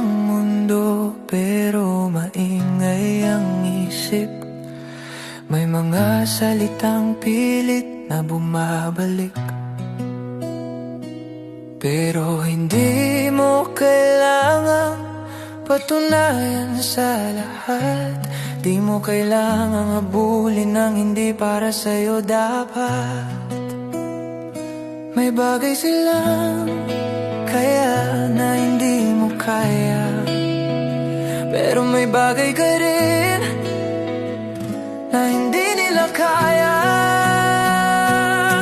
ang mundo, pero maingay ang isip. May mga salitang pilit na bumabalik, pero hindi mo kailangang patunayan sa lahat. Di mo kailangang habulin ang hindi para sa'yo dapat. May bagay silang kaya na hindi mo kaya, pero may bagay ka rin na hindi nila kaya.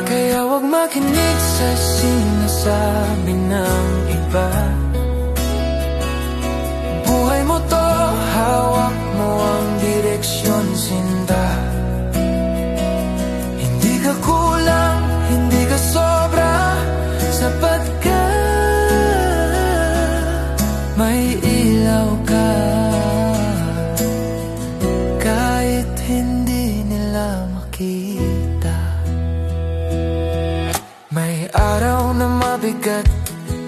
Kaya huwag makinig sa sinasabi ng iba. Buhay mo to, hawak mo ang direksyon, sinta. Hindi ka kulang, hindi ka sobra, sapat ka. May ilaw ka, kahit hindi nila makita. May araw na mabigat,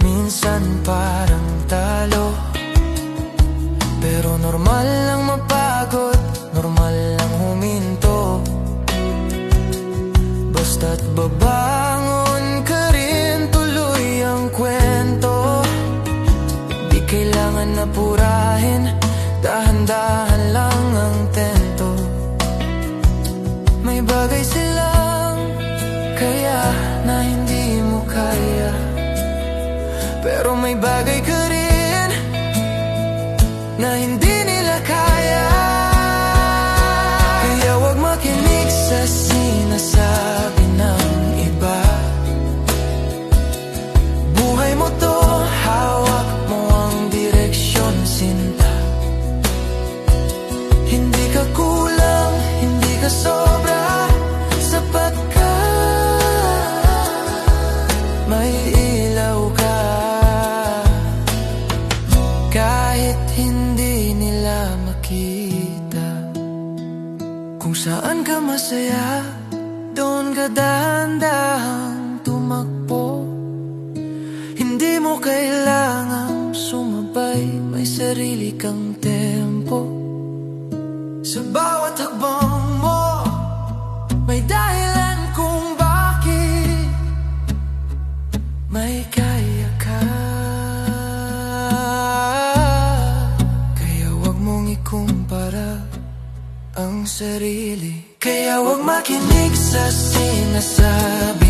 minsan parang talo, pero normal lang mapagod, normal lang huminto. Basta't babangon ka rin, tuloy ang kwento. Di kailangan na purahin, dahan-dahan lang ang tento. May bagay silang kaya na hindi mo kaya, pero may bagay ka rin na hindi nila kaya. Kaya huwag makinig sa sinasabi ng iba. Buhay mo to, hawak mo ang direksyon, sinta. Hindi ka kulang, hindi ka sobra, sapat ka. May ilaw ka, kahit hindi nila makita. Kung saan ka masaya, doon ka dahan-dahang tumakbo. Hindi mo kailangang sumabay, may sarili kang tempo. Sa bawat hakbang mo, may dahilan kung bakit may kaya ka. Kaya huwag mong ikumpara ang sarili. Kaya huwag makinig sa sinasabi